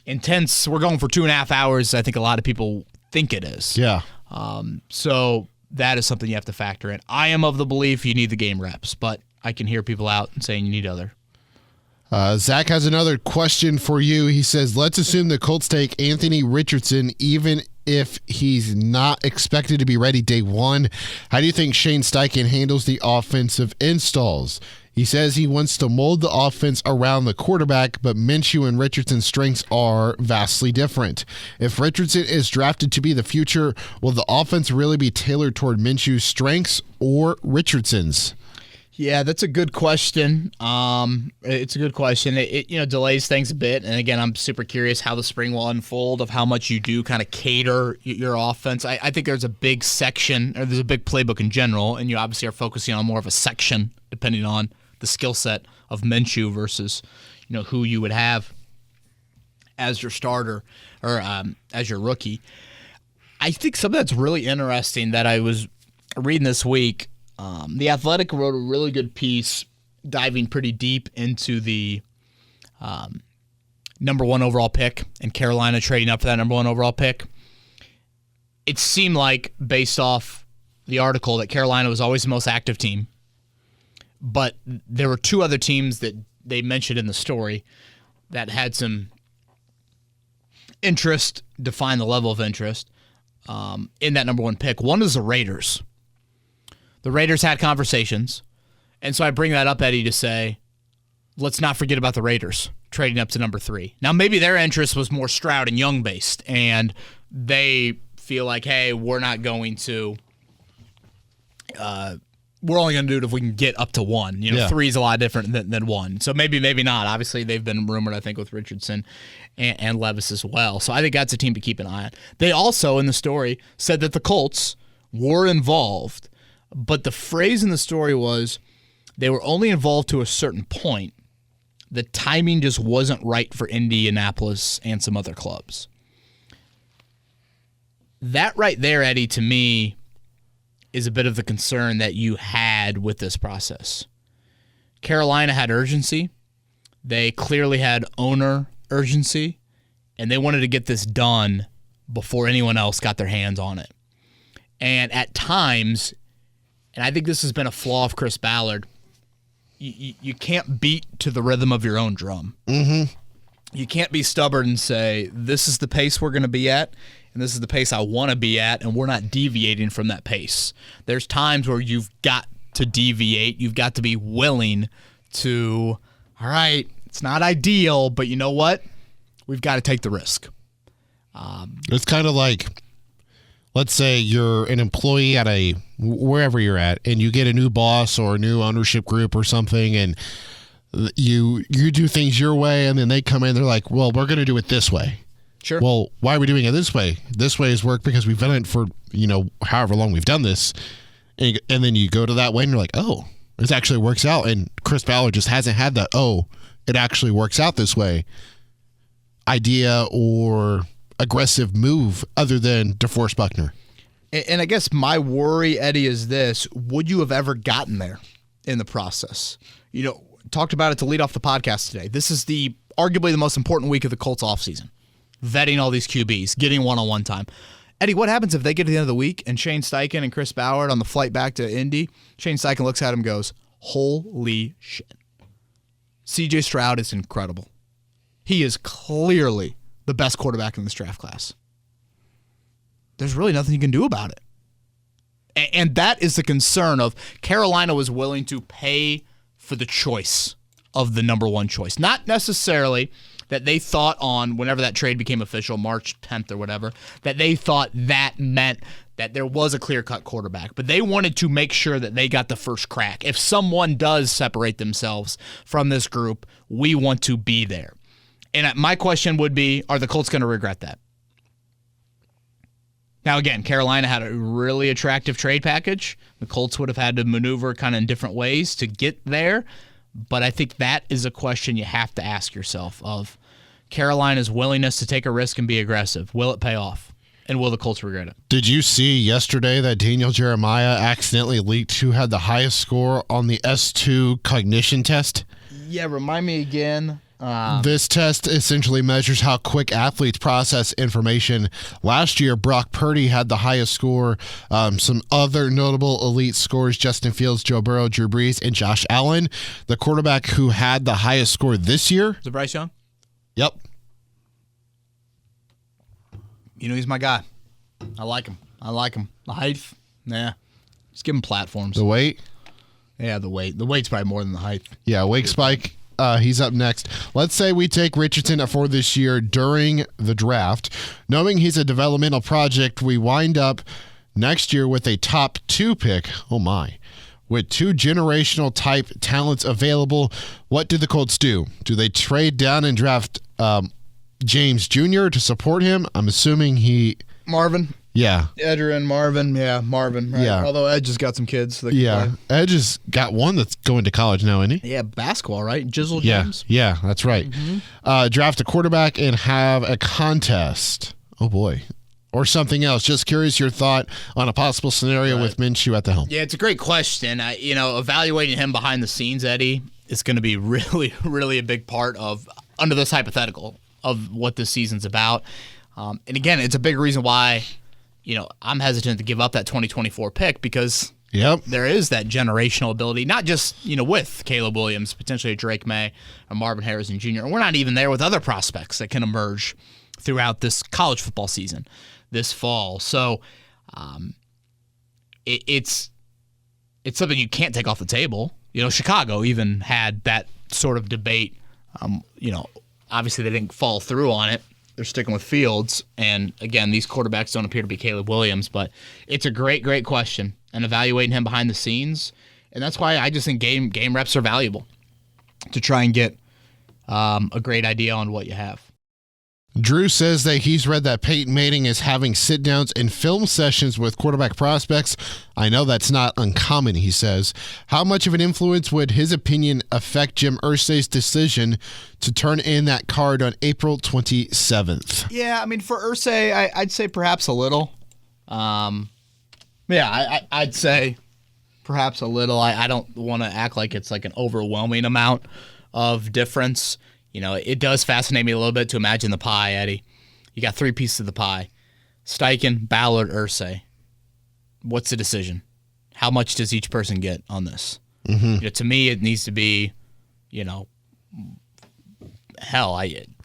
intense. We're going for 2.5 hours. I think a lot of people think it is. Yeah. So that is something you have to factor in. I am of the belief you need the game reps, but I can hear people out and saying you need other. Zach has another question for you. He says, let's assume the Colts take Anthony Richardson, even if he's not expected to be ready day one. How do you think Shane Steichen handles the offensive installs? He says he wants to mold the offense around the quarterback, but Minshew and Richardson's strengths are vastly different. If Richardson is drafted to be the future, will the offense really be tailored toward Minshew's strengths or Richardson's? Yeah, that's a good question. It's a good question. It delays things a bit. And again, I'm super curious how the spring will unfold of how much you do kind of cater your offense. I think there's a big section, or there's a big playbook in general, and you obviously are focusing on more of a section depending on the skill set of Minshew versus who you would have as your starter or as your rookie. I think something that's really interesting that I was reading this week. The Athletic wrote a really good piece diving pretty deep into the number 1 overall pick and Carolina trading up for that number 1 overall pick. It seemed like, based off the article, that Carolina was always the most active team. But there were 2 other teams that they mentioned in the story that had some interest, define the level of interest, in that number 1 pick. One is the Raiders. The Raiders had conversations, and so I bring that up, Eddie, to say, let's not forget about the Raiders trading up to number 3. Now, maybe their interest was more Stroud and Young based, and they feel like, hey, we're not going to we're only going to do it if we can get up to 1. 3 is a lot different than 1. So maybe not. Obviously, they've been rumored, I think, with Richardson and Levis as well. So I think that's a team to keep an eye on. They also, in the story, said that the Colts were involved, but the phrase in the story was they were only involved to a certain point. The timing just wasn't right for Indianapolis and some other clubs. That right there, Eddie, to me, is a bit of the concern that you had with this process. Carolina had urgency. They clearly had owner urgency, and they wanted to get this done before anyone else got their hands on it. And at times, and I think this has been a flaw of Chris Ballard, you can't beat to the rhythm of your own drum. Mm-hmm. You can't be stubborn and say, this is the pace we're going to be at, and this is the pace I want to be at, and we're not deviating from that pace. There's times where you've got to deviate. You've got to be willing to, all right, it's not ideal, but you know what? We've got to take the risk. It's kind of like, let's say you're an employee at wherever you're at, and you get a new boss or a new ownership group or something, and you do things your way, and then they come in, they're like, well, we're going to do it this way. Sure. Well, why are we doing it this way? This way has worked because we've done it for, however long we've done this. And then you go to that way and you're like, oh, this actually works out. And Chris Ballard just hasn't had that, oh, it actually works out this way idea or aggressive move other than DeForest Buckner. And I guess my worry, Eddie, is this. Would you have ever gotten there in the process? Talked about it to lead off the podcast today. This is arguably the most important week of the Colts offseason. Vetting all these QBs, getting one-on-one time. Eddie, what happens if they get to the end of the week and Shane Steichen and Chris Ballard on the flight back to Indy, Shane Steichen looks at him and goes, holy shit. CJ Stroud is incredible. He is clearly the best quarterback in this draft class. There's really nothing you can do about it. And that is the concern of Carolina was willing to pay for the choice of the number 1 choice. Not necessarily that they thought on whenever that trade became official, March 10th or whatever, that they thought that meant that there was a clear-cut quarterback. But they wanted to make sure that they got the first crack. If someone does separate themselves from this group, we want to be there. And my question would be, are the Colts going to regret that? Now, again, Carolina had a really attractive trade package. The Colts would have had to maneuver kind of in different ways to get there. But I think that is a question you have to ask yourself of Carolina's willingness to take a risk and be aggressive. Will it pay off? And will the Colts regret it? Did you see yesterday that Daniel Jeremiah accidentally leaked who had the highest score on the S2 cognition test? Yeah, remind me again. This test essentially measures how quick athletes process information. Last year, Brock Purdy had the highest score. Some other notable elite scores, Justin Fields, Joe Burrow, Drew Brees, and Josh Allen. The quarterback who had the highest score this year. Is it Bryce Young? Yep. You know, he's my guy. I like him. The height, nah. Just give him platforms. The weight? Yeah, the weight. The weight's probably more than the height. Yeah, Wake Spike. He's up next. Let's say we take Richardson at 4 this year during the draft. Knowing he's a developmental project, we wind up next year with a top 2 pick. Oh, my. With 2 generational type talents available, what do the Colts do? Do they trade down and draft James Jr. to support him? I'm assuming Marvin. Yeah. Edger and Marvin. Yeah, Marvin. Right? Yeah. Although Edge has got some kids. That Yeah. Edge has got one that's going to college now, isn't he? Yeah, basketball, right? Jizzle James. Yeah, that's right. Draft a quarterback and have a contest. Oh, boy. Or something else. Just curious your thought on a possible scenario with Minshew at the helm. Yeah, it's a great question. Evaluating him behind the scenes, Eddie, is going to be really, really a big part of, under this hypothetical, of what this season's about. And again, it's a big reason why, I'm hesitant to give up that 2024 pick because there is that generational ability, not just, with Caleb Williams, potentially Drake May or Marvin Harrison Jr. And we're not even there with other prospects that can emerge throughout this college football season this fall. So it's something you can't take off the table. Chicago even had that sort of debate. Obviously they didn't fall through on it. They're sticking with Fields. And again, these quarterbacks don't appear to be Caleb Williams, but it's a great, great question. And evaluating him behind the scenes. And that's why I just think game reps are valuable to try and get a great idea on what you have. Drew says that he's read that Peyton Manning is having sit-downs and film sessions with quarterback prospects. I know that's not uncommon, he says. How much of an influence would his opinion affect Jim Irsay's decision to turn in that card on April 27th? Yeah, for Irsay, I'd say perhaps a little. I'd say perhaps a little. I don't want to act like it's like an overwhelming amount of difference. It does fascinate me a little bit to imagine the pie, Eddie. You got 3 pieces of the pie. Steichen, Ballard, Irsay. What's the decision? How much does each person get on this? Mm-hmm. To me, it needs to be, to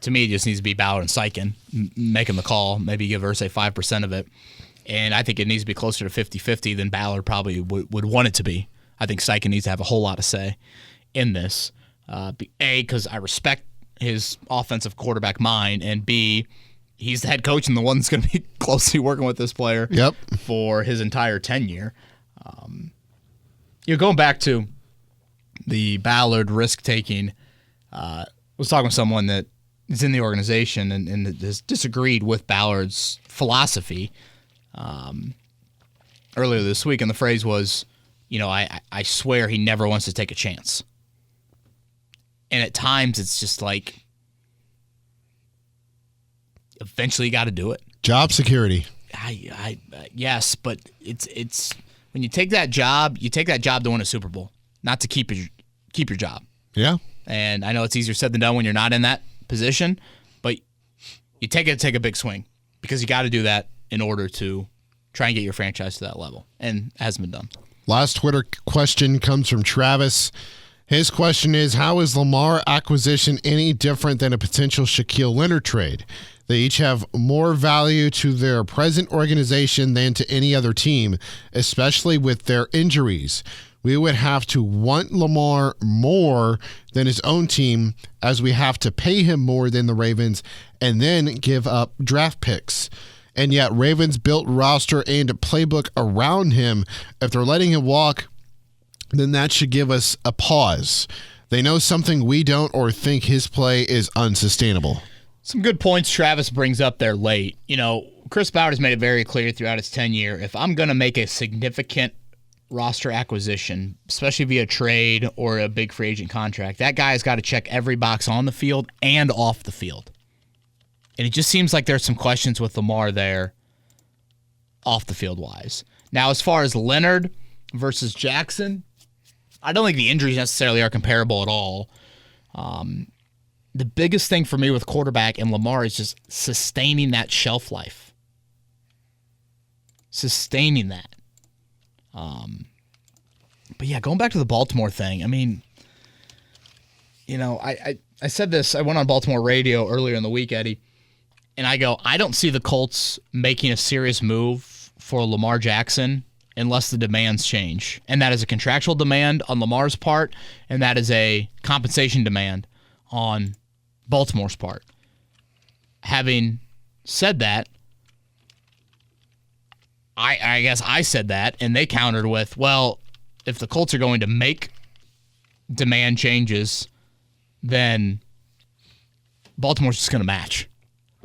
me, it just needs to be Ballard and Steichen making the call. Maybe give Irsay 5% of it. And I think it needs to be closer to 50-50 than Ballard probably would want it to be. I think Steichen needs to have a whole lot of say in this. Because I respect his offensive quarterback mind, and B, he's the head coach and the one that's going to be closely working with this player for his entire tenure. Going back to the Ballard risk-taking, was talking with someone that is in the organization and has disagreed with Ballard's philosophy earlier this week, and the phrase was, I swear he never wants to take a chance. And at times, it's just like, eventually you got to do it. Job security. Yes, but it's when you take that job to win a Super Bowl, not to keep your job. Yeah. And I know it's easier said than done when you're not in that position, but you take a big swing because you got to do that in order to try and get your franchise to that level, and it hasn't been done. Last Twitter question comes from Travis. His question is, how is Lamar acquisition any different than a potential Shaquille Leonard trade? They each have more value to their present organization than to any other team, especially with their injuries. we would have to want Lamar more than his own team, as we have to pay him more than the Ravens and then give up draft picks. And yet Ravens built roster and playbook around him. If they're letting him walk, then that should give us a pause. They know something we don't, or think his play is unsustainable. Some good points Travis brings up there late. Chris Ballard has made it very clear throughout his tenure, if I'm going to make a significant roster acquisition, especially via trade or a big free agent contract, that guy's got to check every box on the field and off the field. And it just seems like there's some questions with Lamar there off the field wise. Now, as far as Leonard versus Jackson, I don't think the injuries necessarily are comparable at all. The biggest thing for me with quarterback and Lamar is just sustaining that shelf life. Sustaining that. But yeah, going back to the Baltimore thing, I mean, I said this, I went on Baltimore radio earlier in the week, Eddie, and I go, I don't see the Colts making a serious move for Lamar Jackson unless the demands change. And that is a contractual demand on Lamar's part, and that is a compensation demand on Baltimore's part. Having said that, I guess I said that, and they countered with, well, if the Colts are going to make demand changes, then Baltimore's just going to match.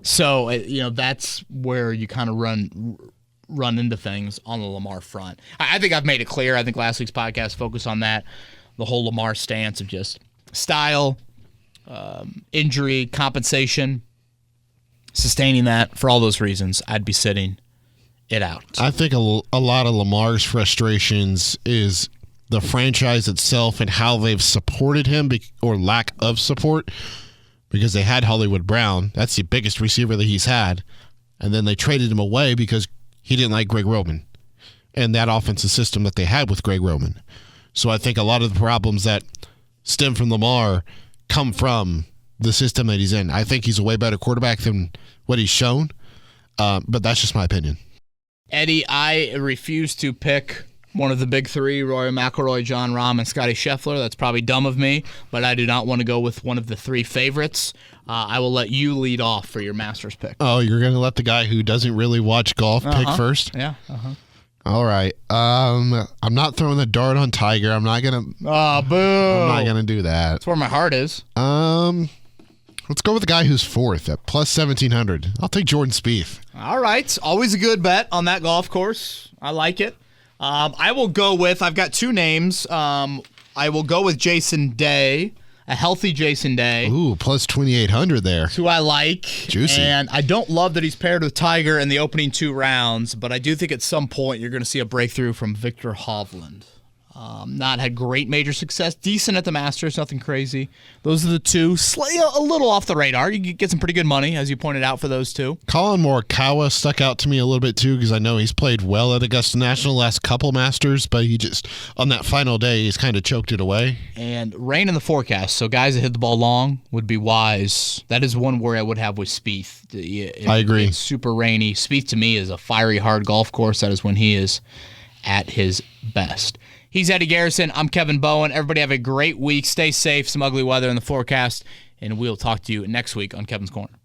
So, that's where you kind of run into things on the Lamar front. I think I've made it clear. I think last week's podcast focused on that, the whole Lamar stance of just style, injury, compensation, sustaining that. For all those reasons, I'd be sitting it out. I think a lot of Lamar's frustrations is the franchise itself and how they've supported him or lack of support, because they had Hollywood Brown. That's the biggest receiver that he's had. And then they traded him away because he didn't like Greg Roman and that offensive system that they had with Greg Roman. So I think a lot of the problems that stem from Lamar come from the system that he's in. I think he's a way better quarterback than what he's shown, but that's just my opinion. Eddie, I refuse to pick one of the big three, Rory McIlroy, John Rahm, and Scotty Scheffler. That's probably dumb of me, but I do not want to go with one of the three favorites. I will let you lead off for your Masters pick. Oh, you're going to let the guy who doesn't really watch golf pick first? Yeah. All right. I'm not throwing the dart on Tiger. I'm not going to. Oh, boo. I'm not going to do that. That's where my heart is. Let's go with the guy who's fourth at plus 1,700. I'll take Jordan Spieth. All right. Always a good bet on that golf course. I like it. I will go with, I've got two names. I will go with Jason Day, a healthy Jason Day. Ooh, plus 2,800 there. That's who I like. Juicy. And I don't love that he's paired with Tiger in the opening two rounds, but I do think at some point you're going to see a breakthrough from Victor Hovland. Not had great major success. Decent at the Masters, nothing crazy. Those are the two. A little off the radar. You get some pretty good money, as you pointed out, for those two. Colin Morikawa stuck out to me a little bit, too, because I know he's played well at Augusta National last couple Masters, but he just, on that final day, he's kind of choked it away. And rain in the forecast, so guys that hit the ball long would be wise. That is one worry I would have with Spieth. I agree. It's super rainy. Spieth, to me, is a fiery, hard golf course. That is when he is at his best. He's Eddie Garrison. I'm Kevin Bowen. Everybody have a great week. Stay safe. Some ugly weather in the forecast. And we'll talk to you next week on Kevin's Corner.